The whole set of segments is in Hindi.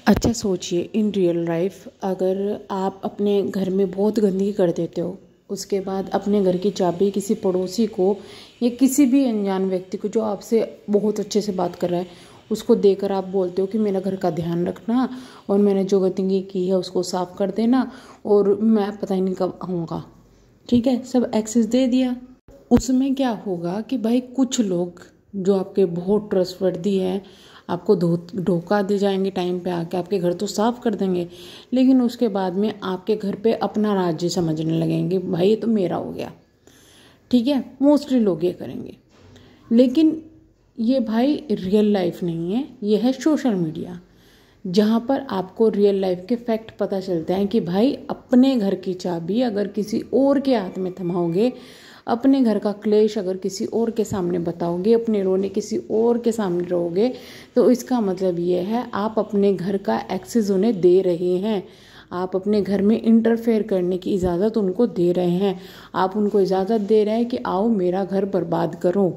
अच्छा सोचिए, इन रियल लाइफ अगर आप अपने घर में बहुत गंदगी कर देते हो, उसके बाद अपने घर की चाबी किसी पड़ोसी को या किसी भी अनजान व्यक्ति को जो आपसे बहुत अच्छे से बात कर रहा है उसको देकर आप बोलते हो कि मेरा घर का ध्यान रखना और मैंने जो गंदगी की है उसको साफ कर देना और मैं पता ही नहीं कब आऊँगा। ठीक है, सब एक्सेस दे दिया। उसमें क्या होगा कि भाई कुछ लोग जो आपके बहुत ट्रस्टवर्दी हैं आपको धोखा दे जाएंगे, टाइम पे आके आपके घर तो साफ कर देंगे, लेकिन उसके बाद में आपके घर पे अपना राज्य समझने लगेंगे, भाई ये तो मेरा हो गया। ठीक है, मोस्टली लोग ये करेंगे। लेकिन ये भाई रियल लाइफ नहीं है, ये है सोशल मीडिया, जहाँ पर आपको रियल लाइफ के फैक्ट पता चलते हैं कि भाई अपने घर की चाबी अगर किसी और के हाथ में थमाओगे, अपने घर का क्लेश अगर किसी और के सामने बताओगे, अपने रोने किसी और के सामने रहोगे, तो इसका मतलब ये है आप अपने घर का एक्सेस उन्हें दे रहे हैं, आप अपने घर में इंटरफेयर करने की इजाज़त उनको दे रहे हैं, आप उनको इजाज़त दे रहे हैं कि आओ मेरा घर बर्बाद करो।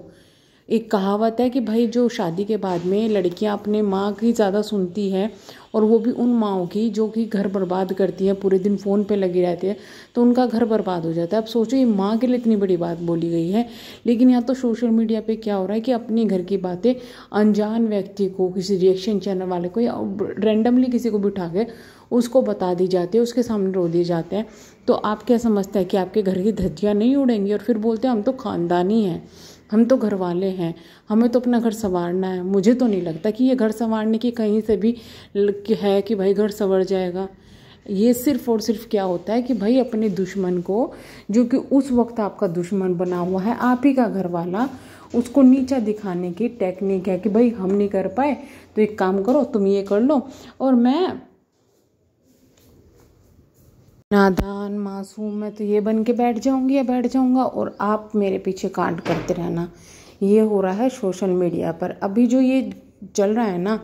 एक कहावत है कि भाई जो शादी के बाद में लड़कियां अपने माँ की ज़्यादा सुनती हैं और वो भी उन माँओं की जो कि घर बर्बाद करती हैं, पूरे दिन फ़ोन पे लगी रहती है, तो उनका घर बर्बाद हो जाता है। अब सोचो ये माँ के लिए इतनी बड़ी बात बोली गई है, लेकिन यहाँ तो सोशल मीडिया पे क्या हो रहा है कि अपनी घर की बातें अनजान व्यक्ति को, किसी रिएक्शन चैनल वाले को या रैंडमली किसी को बिठा के उसको बता दी जाती है, उसके सामने रो दिए जाते हैं। तो आप क्या समझते हैं कि आपके घर की धज्जियाँ नहीं उड़ेंगी? और फिर बोलते हैं हम तो ख़ानदानी हैं, हम तो घर वाले हैं, हमें तो अपना घर संवारना है। मुझे तो नहीं लगता कि ये घर संवारने की कहीं से भी है कि भाई घर संवर जाएगा। ये सिर्फ और सिर्फ क्या होता है कि भाई अपने दुश्मन को, जो कि उस वक्त आपका दुश्मन बना हुआ है, आप ही का घर वाला, उसको नीचा दिखाने की टेक्निक है कि भाई हम नहीं कर पाए तो एक काम करो, तुम ये कर लो और मैं नादान मासूम मैं तो ये बन के बैठ जाऊंगी या बैठ जाऊंगा और आप मेरे पीछे कांड करते रहना। ये हो रहा है सोशल मीडिया पर। अभी जो ये चल रहा है ना,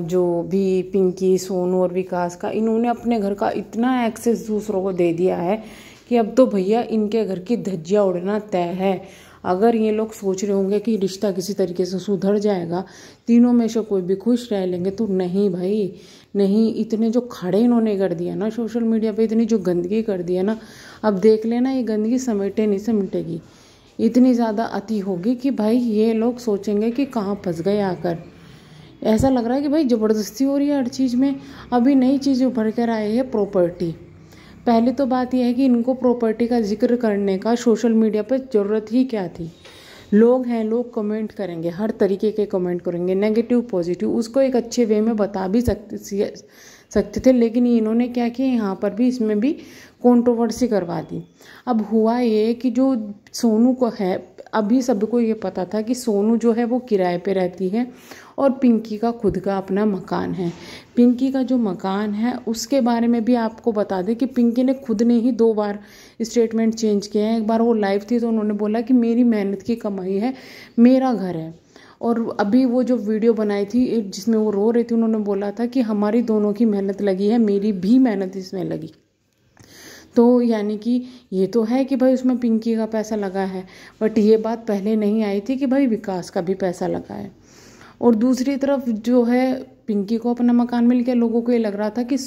जो भी पिंकी, सोनू और विकास का, इन्होंने अपने घर का इतना एक्सेस दूसरों को दे दिया है कि अब तो भैया इनके घर की धज्जियाँ उड़ना तय है। अगर ये लोग सोच रहे होंगे कि रिश्ता किसी तरीके से सुधर जाएगा, तीनों में से कोई भी खुश रह लेंगे, तो नहीं भाई नहीं। इतने जो खड़े इन्होंने कर दिया ना सोशल मीडिया पे, इतनी जो गंदगी कर दी है ना, अब देख लेना ये गंदगी समेटे नहीं समेटेगी। इतनी ज़्यादा अति होगी कि भाई ये लोग सोचेंगे कि कहाँ फंस गए आकर। ऐसा लग रहा है कि भाई ज़बरदस्ती हो रही है हर चीज़ में। अभी नई चीज़ उभर कर आई है प्रॉपर्टी। पहले तो बात यह है कि इनको प्रॉपर्टी का जिक्र करने का सोशल मीडिया पर ज़रूरत ही क्या थी। लोग हैं, लोग कमेंट करेंगे, हर तरीके के कमेंट करेंगे, नेगेटिव पॉजिटिव, उसको एक अच्छे वे में बता भी सकते थे। लेकिन इन्होंने क्या किया, यहाँ पर भी इसमें भी कंट्रोवर्सी करवा दी। अब हुआ ये कि जो सोनू को है, अभी सबको ये पता था कि सोनू जो है वो किराए पे रहती है और पिंकी का खुद का अपना मकान है। पिंकी का जो मकान है उसके बारे में भी आपको बता दें कि पिंकी ने खुद ने ही 2 बार स्टेटमेंट चेंज किए हैं। एक बार वो लाइव थी तो उन्होंने बोला कि मेरी मेहनत की कमाई है, मेरा घर है। और अभी वो जो वीडियो बनाई थी जिसमें वो रो रही थी, उन्होंने बोला था कि हमारी दोनों की मेहनत लगी है, मेरी भी मेहनत इसमें लगी। तो यानी कि ये तो है कि भाई उसमें पिंकी का पैसा लगा है, बट ये बात पहले नहीं आई थी कि भाई विकास का भी पैसा लगा है। और दूसरी तरफ जो है पिंकी को अपना मकान मिल गया, लोगों को ये लग रहा था कि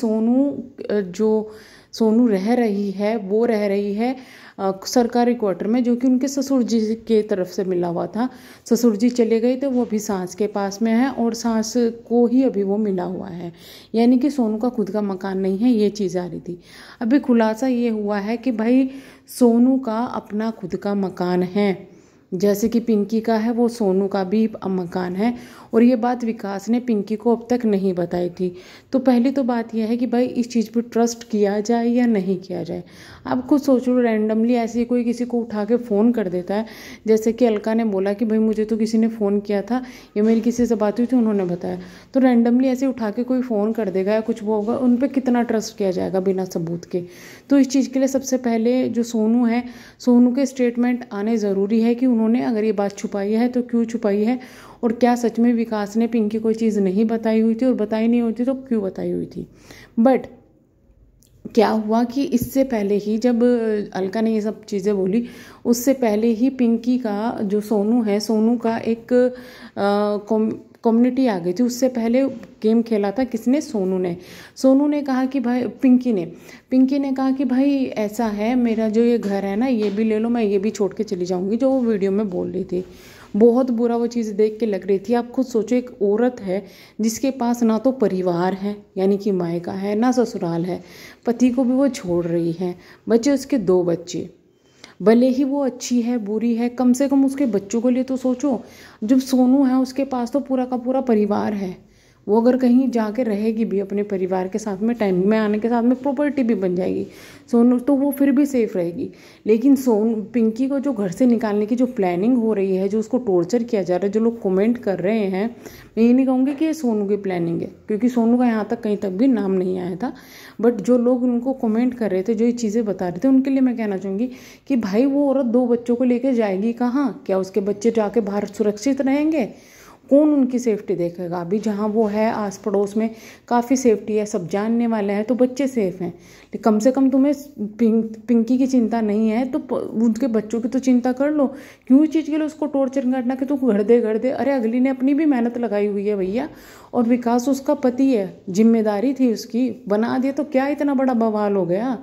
सोनू रह रही है, वो रह रही है सरकारी क्वार्टर में, जो कि उनके ससुर जी के तरफ से मिला हुआ था। ससुर जी चले गए थे, वो अभी सास के पास में है और सास को ही अभी वो मिला हुआ है, यानी कि सोनू का खुद का मकान नहीं है। ये चीज़ आ रही थी। अभी खुलासा ये हुआ है कि भाई सोनू का अपना खुद का मकान है, जैसे कि पिंकी का है, वो सोनू का भी मकान है। और ये बात विकास ने पिंकी को अब तक नहीं बताई थी। तो पहली तो बात यह है कि भाई इस चीज़ पर ट्रस्ट किया जाए या नहीं किया जाए। आप खुद सोचो, रैंडमली ऐसे कोई किसी को उठा के फ़ोन कर देता है, जैसे कि अलका ने बोला कि भाई मुझे तो किसी ने फ़ोन किया था या मेरी किसी से बात हुई थी, उन्होंने बताया। तो रैंडमली ऐसे उठा के कोई फ़ोन कर देगा या कुछ वो होगा, उन पर कितना ट्रस्ट किया जाएगा बिना सबूत के। तो इस चीज़ के लिए सबसे पहले जो सोनू है, सोनू के स्टेटमेंट आने ज़रूरी है कि उन्होंने अगर ये बात छुपाई है तो क्यों छुपाई है, और क्या सच में विकास ने पिंकी कोई चीज़ नहीं बताई हुई थी, और बताई नहीं होती तो क्यों बताई हुई थी। बट क्या हुआ कि इससे पहले ही जब अलका ने ये सब चीज़ें बोली, उससे पहले ही पिंकी का जो सोनू है, सोनू का एक कम्युनिटी आ गई थी। उससे पहले गेम खेला था किसने, सोनू ने कहा कि भाई, पिंकी ने कहा कि भाई ऐसा है, मेरा जो ये घर है ना ये भी ले लो, मैं ये भी छोड़ के चली जाऊंगी, जो वो वीडियो में बोल रही थी। बहुत बुरा वो चीज़ देख के लग रही थी। आप खुद सोचो, एक औरत है जिसके पास ना तो परिवार है यानी कि मायका है, ना ससुराल है, पति को भी वो छोड़ रही है, बच्चे उसके 2 बच्चे, भले ही वो अच्छी है बुरी है, कम से कम उसके बच्चों के लिए तो सोचो। जब सोनू है उसके पास तो पूरा का पूरा परिवार है, वो अगर कहीं जाके रहेगी भी अपने परिवार के साथ में, टाइम में आने के साथ में प्रॉपर्टी भी बन जाएगी सोनू, तो वो फिर भी सेफ रहेगी। लेकिन पिंकी को जो घर से निकालने की जो प्लानिंग हो रही है, जो उसको टॉर्चर किया जा रहा है, जो लोग कमेंट कर रहे हैं, मैं ये नहीं कहूँगी कि ये सोनू की प्लानिंग है, क्योंकि सोनू का यहाँ तक कहीं तक भी नाम नहीं आया था। बट जो लोग उनको कमेंट कर रहे थे, जो ये चीज़ें बता रहे थे, उनके लिए मैं कहना चाहूँगी कि भाई वो औरत 2 बच्चों को लेकर जाएगी कहाँ? क्या उसके बच्चे जाके बाहर सुरक्षित रहेंगे? कौन उनकी सेफ्टी देखेगा? अभी जहाँ वो है आस पड़ोस में काफ़ी सेफ्टी है, सब जानने वाले हैं, तो बच्चे सेफ हैं। कम से कम तुम्हें पिंकी की चिंता नहीं है तो उनके बच्चों की तो चिंता कर लो। क्यों इस चीज़ के लिए उसको टॉर्चर करना कि तू घर दे। अरे अगली ने अपनी भी मेहनत लगाई हुई है भैया, और विकास उसका पति है, जिम्मेदारी थी उसकी, बना दिया तो क्या इतना बड़ा बवाल हो गया?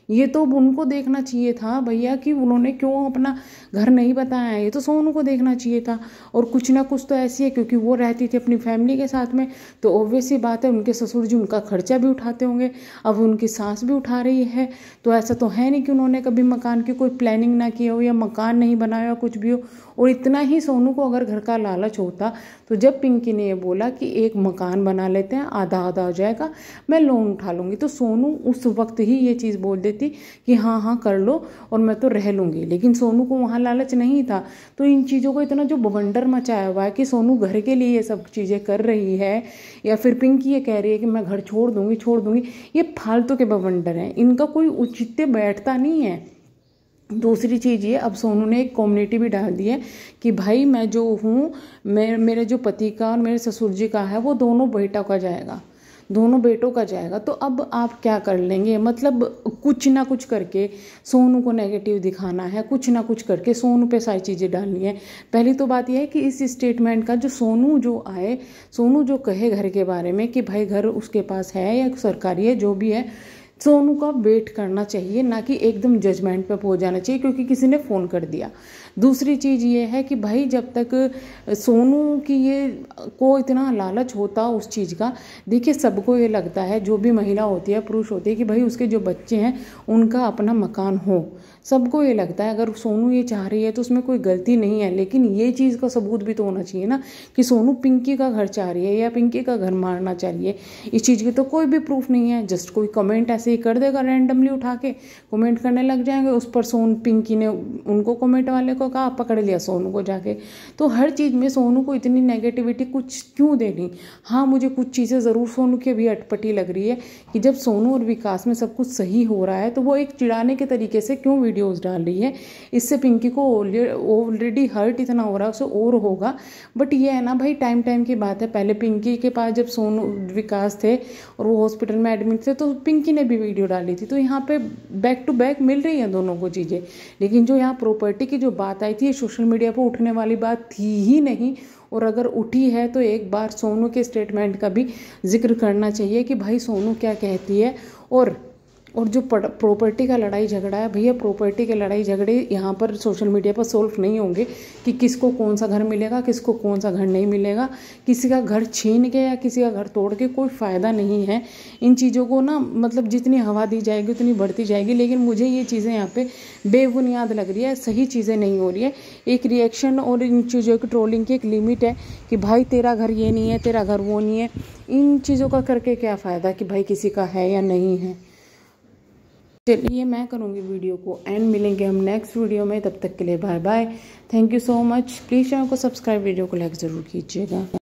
ये तो उनको देखना चाहिए था भैया कि उन्होंने क्यों अपना घर नहीं बताया है, ये तो सोनू को देखना चाहिए था। और कुछ ना कुछ तो ऐसी है, क्योंकि वो रहती थी अपनी फैमिली के साथ में, तो ऑब्वियस सी बात है उनके ससुर जी उनका खर्चा भी उठाते होंगे, अब उनकी सास भी उठा रही है। तो ऐसा तो है नहीं कि उन्होंने कभी मकान की कोई प्लानिंग ना की हो या मकान नहीं बनाया कुछ भी हो। और इतना ही सोनू को अगर घर का लालच होता तो जब पिंकी ने ये बोला कि एक मकान बना लेते हैं, आधा आधा हो जाएगा, मैं लोन उठा लूँगी, तो सोनू उस वक्त ही ये चीज़ बोल देती कि हाँ हाँ कर लो और मैं तो रह लूँगी। लेकिन सोनू को वहाँ लालच नहीं था। तो इन चीज़ों को इतना जो बवंडर मचाया हुआ है कि सोनू घर के लिए ये सब चीज़ें कर रही है, या फिर पिंकी ये कह रही है कि मैं घर छोड़ दूँगी, ये फालतू के बवंडर हैं, इनका कोई औचित्य बैठता नहीं है। दूसरी चीज़ ये, अब सोनू ने एक कम्युनिटी भी डाल दी है कि भाई मैं जो हूँ, मेरे जो पति का और मेरे ससुर जी का है वो दोनों बेटों का जाएगा। तो अब आप क्या कर लेंगे? मतलब कुछ ना कुछ करके सोनू को नेगेटिव दिखाना है, कुछ ना कुछ करके सोनू पे सारी चीज़ें डालनी है। पहली तो बात यह है कि इस स्टेटमेंट का जो सोनू जो कहे घर के बारे में कि भाई घर उसके पास है या सरकारी है, जो भी है, सोनू का वेट करना चाहिए, ना कि एकदम जजमेंट पे पहुंच जाना चाहिए क्योंकि किसी ने फ़ोन कर दिया। दूसरी चीज़ ये है कि भाई जब तक सोनू की ये को इतना लालच होता उस चीज़ का, देखिए सबको ये लगता है, जो भी महिला होती है पुरुष होती है, कि भाई उसके जो बच्चे हैं उनका अपना मकान हो, सबको ये लगता है। अगर सोनू ये चाह रही है तो उसमें कोई गलती नहीं है, लेकिन ये चीज़ का सबूत भी तो होना चाहिए ना कि सोनू पिंकी का घर चाह रही है या पिंकी का घर मारना चाह रही है। इस चीज़ की तो कोई भी प्रूफ नहीं है। जस्ट कोई कमेंट ऐसे ही कर देगा, रैंडमली उठा के कमेंट करने लग जाएंगे उस पर। पिंकी ने उनको कमेंट वाले को कहा, पकड़ लिया सोनू को जाके। तो हर चीज़ में सोनू को इतनी नेगेटिविटी कुछ क्यों देनी? हाँ, मुझे कुछ चीज़ें ज़रूर सोनू की अभी अटपटी लग रही है कि जब सोनू और विकास में सब कुछ सही हो रहा है तो वो एक चिढ़ाने के तरीके से क्यों वीडियोस डाल रही है। इससे पिंकी को ऑलरेडी हर्ट इतना हो रहा है, उसे और होगा। बट ये है ना भाई, टाइम की बात है। पहले पिंकी के पास जब सोनू विकास थे और वो हॉस्पिटल में एडमिट थे तो पिंकी ने भी वीडियो डाली थी। तो यहाँ पे बैक टू बैक मिल रही है दोनों को चीज़ें। लेकिन जो यहाँ प्रॉपर्टी की जो बात आई थी, ये सोशल मीडिया पर उठने वाली बात थी ही नहीं। और अगर उठी है तो एक बार सोनू के स्टेटमेंट का भी जिक्र करना चाहिए कि भाई सोनू क्या कहती है। और जो प्रॉपर्टी का लड़ाई झगड़ा है भैया, प्रॉपर्टी के लड़ाई झगड़े यहाँ पर सोशल मीडिया पर सॉल्व नहीं होंगे कि किसको कौन सा घर मिलेगा, किसको कौन सा घर नहीं मिलेगा। किसी का घर छीन के या किसी का घर तोड़ के कोई फ़ायदा नहीं है। इन चीज़ों को ना, मतलब जितनी हवा दी जाएगी उतनी बढ़ती जाएगी। लेकिन मुझे ये चीज़ें यहाँ पे बेबुनियाद लग रही है, सही चीज़ें नहीं हो रही है। एक रिएक्शन और इन चीज़ों की ट्रोलिंग की एक लिमिट है कि भाई तेरा घर ये नहीं है, तेरा घर वो नहीं है। इन चीज़ों का करके क्या फ़ायदा कि भाई किसी का है या नहीं है। चलिए मैं करूँगी वीडियो को एंड, मिलेंगे हम नेक्स्ट वीडियो में। तब तक के लिए bye bye, thank you so much. Please channel को सब्सक्राइब, वीडियो को लाइक ज़रूर कीजिएगा।